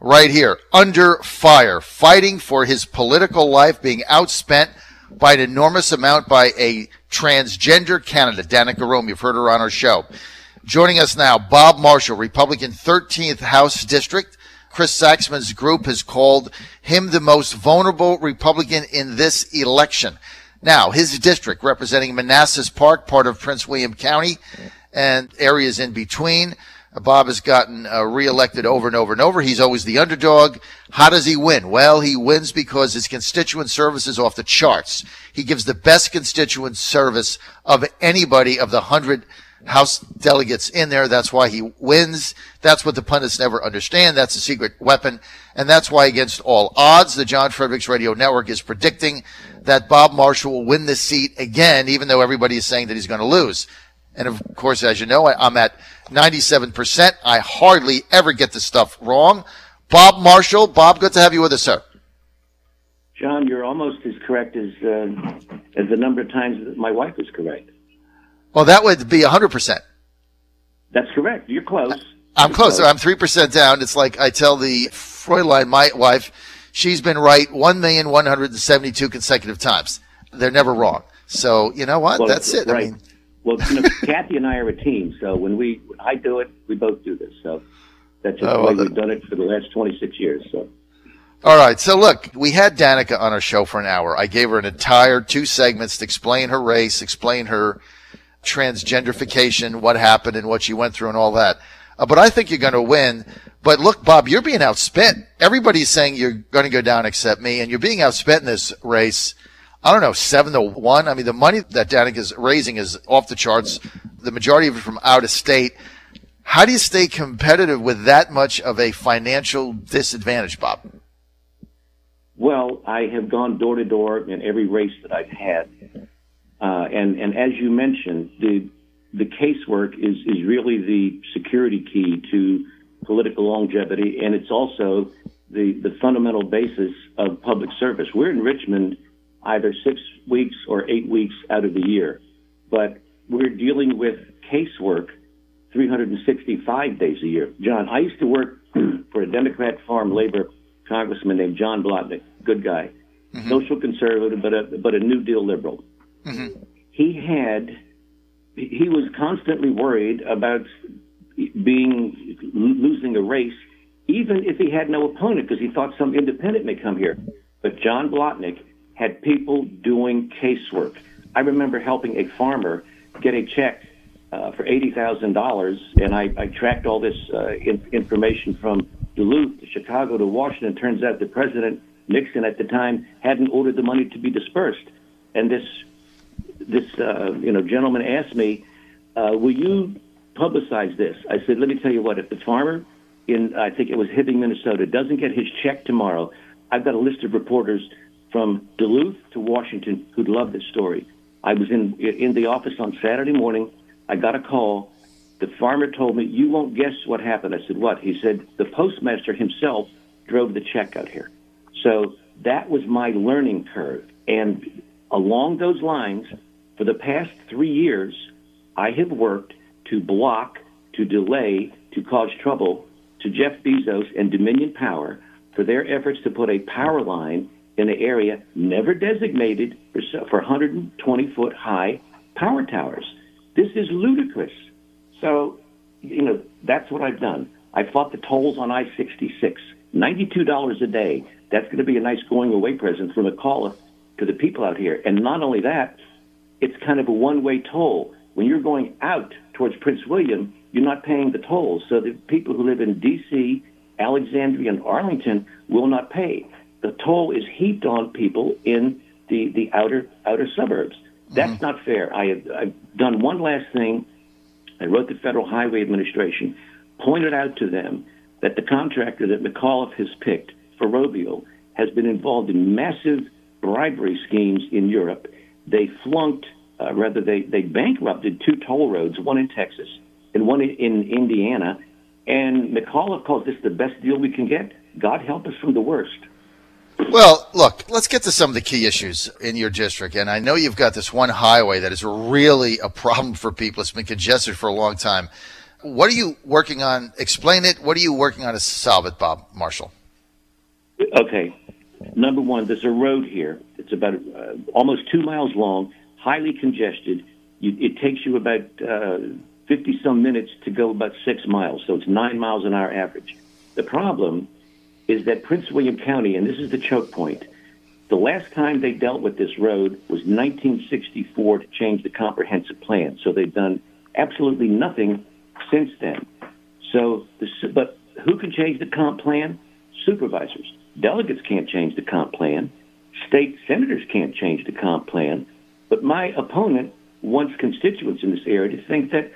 right here, under fire, fighting for his political life, being outspent by an enormous amount by a transgender candidate, Danica Rome. You've heard her on our show. Joining us now, Bob Marshall, Republican 13th House District. Chris Saxman's group has called him the most vulnerable Republican in this election. Now, his district, representing Manassas Park, part of Prince William County, and areas in between. Bob has gotten reelected over and over and over. He's always the underdog. How does he win? Well, he wins because his constituent service is off the charts. He gives the best constituent service of anybody of the 100 House delegates in there. That's why he wins. That's what the pundits never understand. That's a secret weapon. And that's why, against all odds, the John Fredericks Radio Network is predicting that Bob Marshall will win this seat again, even though everybody is saying that he's going to lose. And of course, as you know, I'm at 97%. I hardly ever get this stuff wrong. Bob Marshall. Bob, good to have you with us, sir. John, you're almost as correct as the number of times that my wife was correct. Well, that would be 100%. That's correct. You're close. I'm close. I'm 3% down. It's like I tell the Freudline, my wife, she's been right 1,172 consecutive times. They're never wrong. So, you know what? That's it. Right. I mean, well, Kathy and I are a team. So when I do it, we both do this. So that's just the way we've done it for the last 26 years. So. All right. So, look, we had Danica on our show for an hour. I gave her an entire 2 segments to explain her race, explain her transgenderification, what happened and what she went through and all that. But I think you're going to win. But look, Bob, you're being outspent. Everybody's saying you're going to go down except me, and you're being outspent in this race. I don't know, 7-1. I mean, the money that Danica is raising is off the charts. The majority of it from out of state. How do you stay competitive with that much of a financial disadvantage, Bob? Well, I have gone door to door in every race that I've had. And as you mentioned, the casework is really the security key to political longevity, and it's also the fundamental basis of public service. We're in Richmond either 6 weeks or 8 weeks out of the year, but we're dealing with casework 365 days a year. John, I used to work for a Democrat farm labor congressman named John Blotnick, good guy, social conservative, but a New Deal liberal. Mm-hmm. He was constantly worried about losing a race, even if he had no opponent, because he thought some independent may come here. But John Blotnick had people doing casework. I remember helping a farmer get a check for $80,000, and I tracked all this information from Duluth to Chicago to Washington. Turns out that President Nixon at the time hadn't ordered the money to be dispersed, and this gentleman asked me, will you publicize this? I said, let me tell you what, if the farmer in, I think it was Hibbing, Minnesota, doesn't get his check tomorrow, I've got a list of reporters from Duluth to Washington who'd love this story. I was in the office on Saturday morning. I got a call. The farmer told me, you won't guess what happened. I said, what? He said, the postmaster himself drove the check out here. So that was my learning curve. And along those lines, for the past 3 years, I have worked to block, to delay, to cause trouble to Jeff Bezos and Dominion Power for their efforts to put a power line in an area never designated for 120-foot high power towers. This is ludicrous. So, that's what I've done. I fought the tolls on I-66, $92 a day. That's going to be a nice going-away present from McAuliffe to the people out here. And not only that, it's kind of a one-way toll. When you're going out towards Prince William, you're not paying the tolls. So the people who live in D.C., Alexandria, and Arlington will not pay. The toll is heaped on people in the outer suburbs. That's not fair. I've done one last thing. I wrote the Federal Highway Administration, pointed out to them that the contractor that McAuliffe has picked for Robio has been involved in massive bribery schemes in Europe. They they bankrupted 2 toll roads, one in Texas and one in Indiana. And McAuliffe calls this the best deal we can get. God help us from the worst. Well, look, let's get to some of the key issues in your district. And I know you've got this one highway that is really a problem for people. It's been congested for a long time. What are you working on? Explain it. What are you working on to solve it, Bob Marshall? Okay. Number one, there's a road here. It's about almost 2 miles long, highly congested. It takes you about 50-some minutes to go about 6 miles, so it's 9 miles an hour average. The problem is that Prince William County, and this is the choke point, the last time they dealt with this road was 1964 to change the comprehensive plan. So they've done absolutely nothing since then. But who can change the comp plan? Supervisors. Delegates can't change the comp plan. State senators can't change the comp plan. But my opponent wants constituents in this area to think that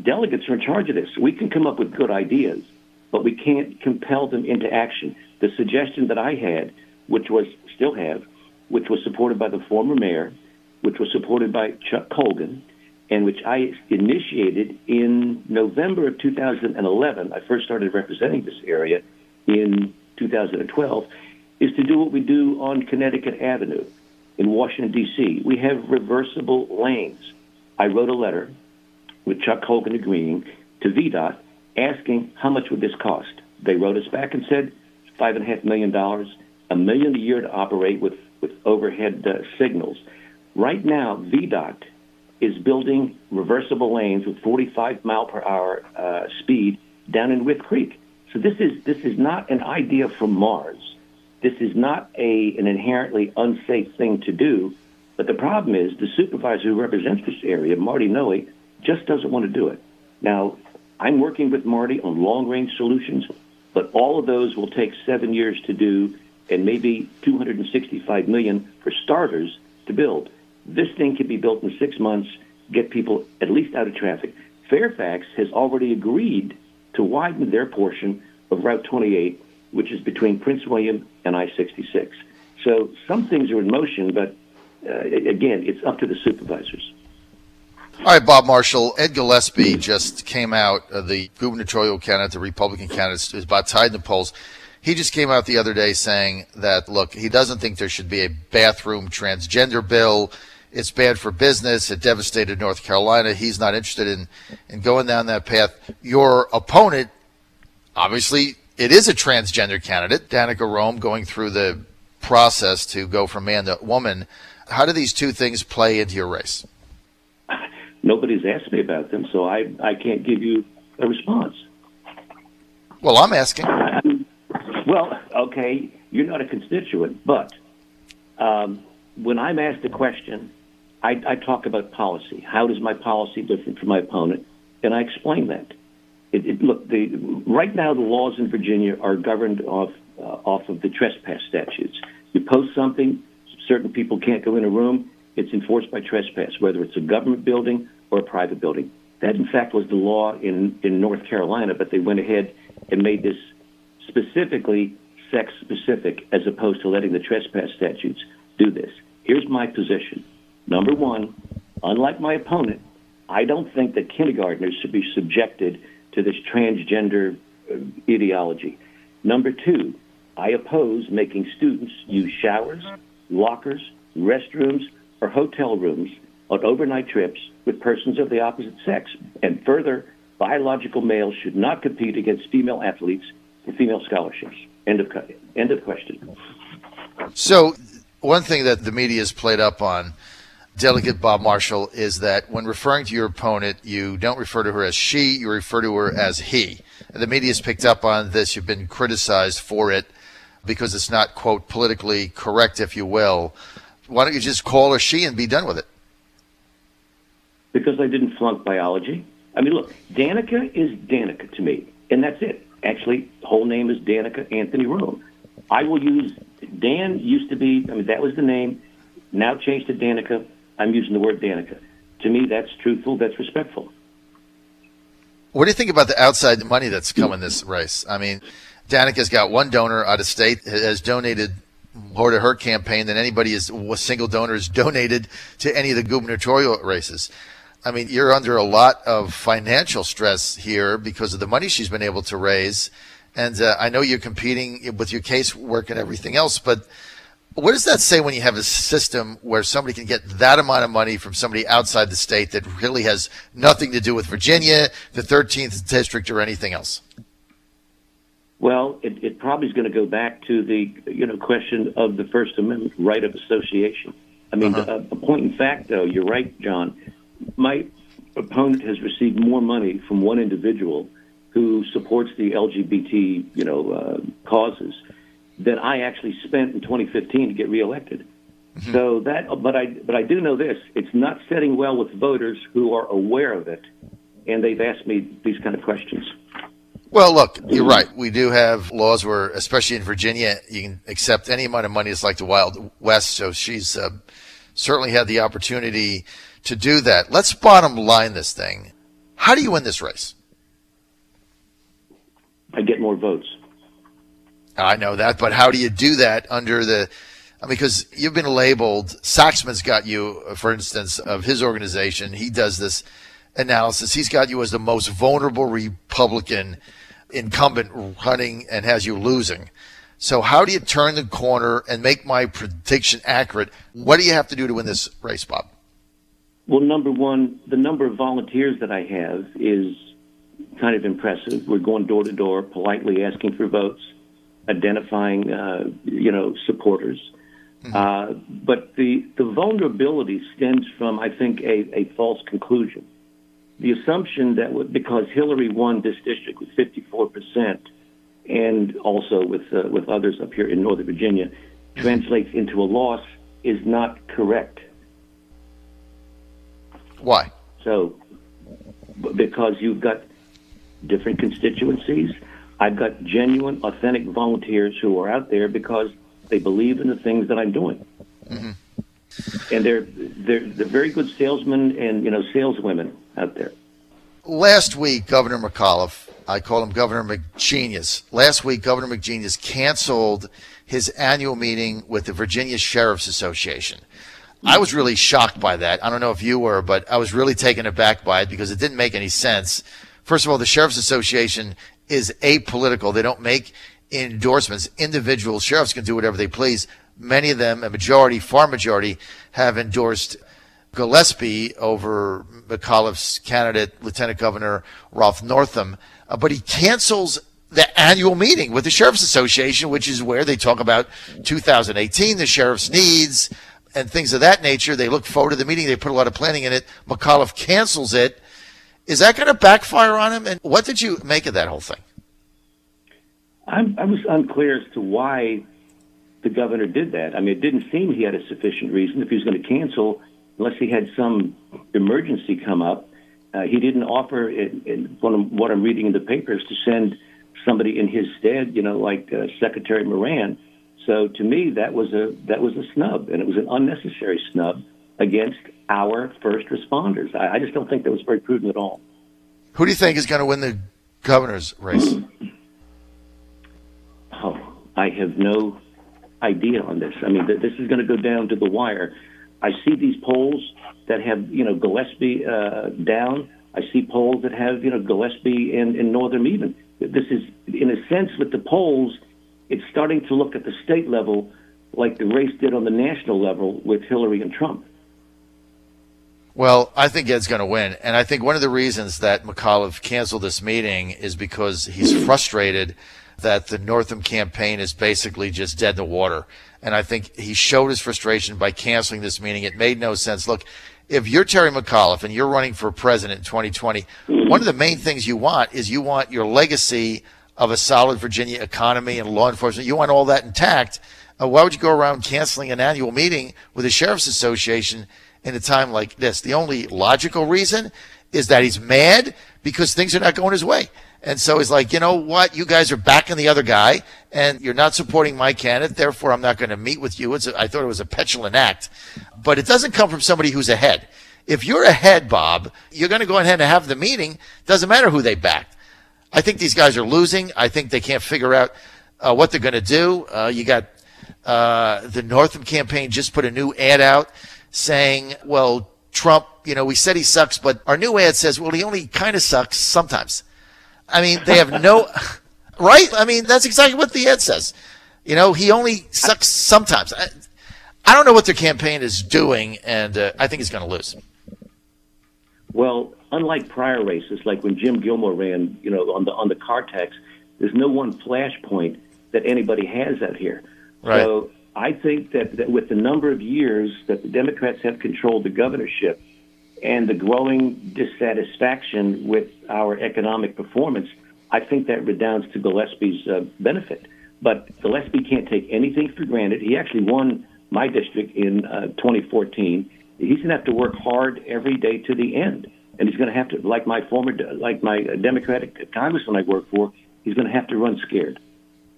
delegates are in charge of this. We can come up with good ideas, but we can't compel them into action. The suggestion that I had, which was supported by the former mayor, which was supported by Chuck Colgan, and which I initiated in November of 2011. I first started representing this area in 2012, is to do what we do on Connecticut Avenue in Washington, D.C. We have reversible lanes. I wrote a letter with Chuck Colgan agreeing to VDOT asking how much would this cost. They wrote us back and said $5.5 million, $1 million a year to operate with overhead signals. Right now, VDOT is building reversible lanes with 45 mile per hour speed down in Wythe Creek. So this is not an idea from Mars. This is not an inherently unsafe thing to do. But the problem is the supervisor who represents this area, Marty Noe, just doesn't want to do it. Now, I'm working with Marty on long-range solutions, but all of those will take 7 years to do and maybe $265 million for starters to build. This thing can be built in 6 months, get people at least out of traffic. Fairfax has already agreed to widen their portion of Route 28, which is between Prince William and I-66. So some things are in motion, but again, it's up to the supervisors. All right, Bob Marshall. Ed Gillespie just came out, the gubernatorial candidate, the Republican candidate, is about tied in the polls. He just came out the other day saying that, look, he doesn't think there should be a bathroom transgender bill. It's bad for business. It devastated North Carolina. He's not interested in going down that path. Your opponent, obviously, it is a transgender candidate, Danica Rome, going through the process to go from man to woman. How do these two things play into your race? Nobody's asked me about them, so I can't give you a response. Well, I'm asking. Well, okay, you're not a constituent, but when I'm asked a question, I talk about policy. How does my policy differ from my opponent? And I explain that. Look, right now the laws in Virginia are governed off of the trespass statutes. You post something, certain people can't go in a room, it's enforced by trespass, whether it's a government building or a private building. That, in fact, was the law in North Carolina, but they went ahead and made this specifically sex-specific as opposed to letting the trespass statutes do this. Here's my position. Number one, unlike my opponent, I don't think that kindergartners should be subjected to this transgender ideology. Number two, I oppose making students use showers, lockers, restrooms, or hotel rooms on overnight trips with persons of the opposite sex. And further, biological males should not compete against female athletes for female scholarships. End of question. So one thing that the media has played up on, Delegate Bob Marshall, is that when referring to your opponent, you don't refer to her as she, you refer to her as he. And the media has picked up on this. You've been criticized for it because it's not, quote, politically correct, if you will. Why don't you just call her she and be done with it? Because I didn't flunk biology. I mean, look, Danica is Danica to me, and that's it. Actually, the whole name is Danica Anthony Rome. I will use, Dan used to be, that was the name, now changed to Danica. I'm using the word Danica. To me, that's truthful, that's respectful. What do you think about the outside money that's come in this race? I mean, Danica's got one donor out of state, has donated more to her campaign than anybody is, a single donor has donated to any of the gubernatorial races. I mean, you're under a lot of financial stress here because of the money she's been able to raise. And I know you're competing with your casework and everything else, but What does that say when you have a system where somebody can get that amount of money from somebody outside the state that really has nothing to do with Virginia, the 13th district, or anything else? Well, it probably is going to go back to the question of the First Amendment right of association. I mean, a point in fact, though, you're right, John. My opponent has received more money from one individual who supports the LGBT, causes than I actually spent in 2015 to get reelected. Mm-hmm. So but I do know this: it's not setting well with voters who are aware of it, and they've asked me these kind of questions. Well, look, you're right. We do have laws where, especially in Virginia, you can accept any amount of money. It's like the Wild West. So she's certainly had the opportunity to do that. Let's bottom line this thing. How do you win this race? I get more votes. I know that, but how do you do that because you've been labeled, Saxman's got you, for instance, of his organization. He does this analysis. He's got you as the most vulnerable Republican incumbent running and has you losing. So how do you turn the corner and make my prediction accurate? What do you have to do to win this race, Bob? Well, number one, the number of volunteers that I have is kind of impressive. We're going door to door, politely asking for votes, identifying, supporters. Mm-hmm. But the vulnerability stems from, I think, a false conclusion. The assumption that because Hillary won this district with 54%, and also with others up here in Northern Virginia, translates into a loss is not correct. Why? So, because you've got different constituencies, I've got genuine, authentic volunteers who are out there because they believe in the things that I'm doing. Mm-hmm. And they're very good salesmen and saleswomen out there. Last week, Governor McAuliffe, I call him Governor McGenius. Last week, Governor McGenius canceled his annual meeting with the Virginia Sheriff's Association. I was really shocked by that. I don't know if you were, but I was really taken aback by it because it didn't make any sense. First of all, the Sheriff's Association is apolitical. They don't make endorsements. Individual sheriffs can do whatever they please. Many of them, far majority, have endorsed Gillespie over McAuliffe's candidate, Lieutenant Governor Ralph Northam. But he cancels the annual meeting with the Sheriff's Association, which is where they talk about 2018, the sheriff's needs, and things of that nature. They look forward to the meeting. They put a lot of planning in it. McAuliffe cancels it. Is that going to backfire on him? And what did you make of that whole thing? I was unclear as to why the governor did that. I mean, it didn't seem he had a sufficient reason if he was going to cancel, unless he had some emergency come up. He didn't offer, what I'm reading in the papers, to send somebody in his stead, like Secretary Moran. So to me, that was a snub, and it was an unnecessary snub against our first responders. I just don't think that was very prudent at all. Who do you think is going to win the governor's race? Oh, I have no idea on this. I mean, this is going to go down to the wire. I see these polls that have, Gillespie down. I see polls that have, Gillespie and Northam even. This is, in a sense, with the polls, it's starting to look at the state level like the race did on the national level with Hillary and Trump. Well, I think Ed's going to win. And I think one of the reasons that McAuliffe canceled this meeting is because he's frustrated that the Northam campaign is basically just dead in the water. And I think he showed his frustration by canceling this meeting. It made no sense. Look, if you're Terry McAuliffe and you're running for president in 2020, one of the main things you want is you want your legacy of a solid Virginia economy and law enforcement. You want all that intact. Why would you go around canceling an annual meeting with the Sheriff's Association in a time like this? The only logical reason is that he's mad because things are not going his way. And so he's like, you know what? You guys are backing the other guy and you're not supporting my candidate. Therefore, I'm not going to meet with you. I thought it was a petulant act, but it doesn't come from somebody who's ahead. If you're ahead, Bob, you're going to go ahead and have the meeting. Doesn't matter who they backed. I think these guys are losing. I think they can't figure out what they're going to do. You got the Northam campaign just put a new ad out saying, well, Trump, we said he sucks, but our new ad says, well, he only kind of sucks sometimes. I mean, they have no, right? I mean, that's exactly what the ad says. You know, he only sucks sometimes. I don't know what their campaign is doing, and I think he's going to lose. Well, unlike prior races, like when Jim Gilmore ran, you know, on the car tax, there's no one flashpoint that anybody has out here. Right. So I think that with the number of years that the Democrats have controlled the governorship and the growing dissatisfaction with our economic performance, I think that redounds to Gillespie's benefit. But Gillespie can't take anything for granted. He actually won my district in 2014. He's going to have to work hard every day to the end. And he's going to have to, like my Democratic congressman I work for, he's going to have to run scared.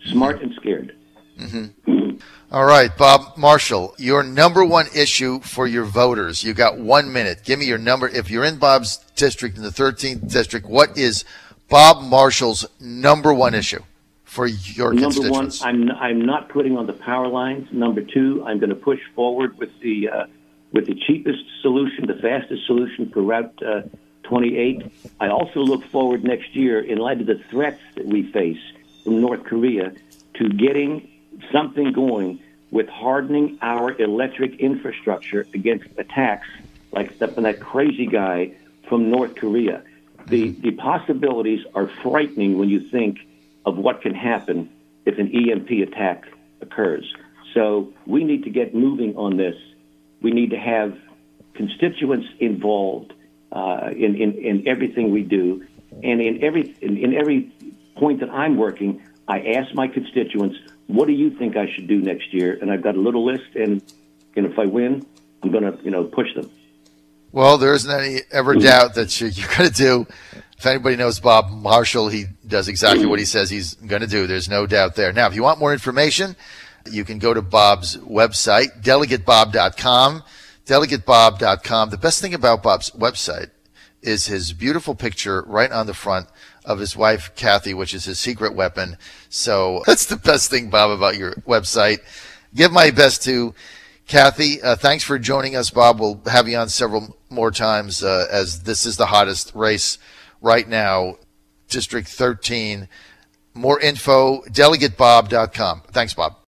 Smart and scared. Mm-hmm. All right, Bob Marshall, your number one issue for your voters. You got 1 minute. Give me your number. If you're in Bob's district, in the 13th district, what is Bob Marshall's number one issue for your constituents? Number one, I'm not putting on the power lines. Number two, I'm going to push forward with the cheapest solution, the fastest solution for Route 28. I also look forward next year, in light of the threats that we face from North Korea, to getting something going with hardening our electric infrastructure against attacks like that crazy guy from North Korea. The possibilities are frightening when you think of what can happen if an EMP attack occurs. So we need to get moving on this. We need to have constituents involved in everything we do, and in every point that I'm working, I ask my constituents, what do you think I should do next year? And I've got a little list, and if I win, I'm going to push them. Well, there isn't any ever doubt that you're going to do. If anybody knows Bob Marshall, he does exactly what he says he's going to do. There's no doubt there. Now, if you want more information, you can go to Bob's website, delegatebob.com, delegatebob.com. The best thing about Bob's website is his beautiful picture right on the front of his wife, Kathy, which is his secret weapon. So that's the best thing, Bob, about your website. Give my best to Kathy. Thanks for joining us, Bob. We'll have you on several more times as this is the hottest race right now, District 13. More info, delegatebob.com. Thanks, Bob.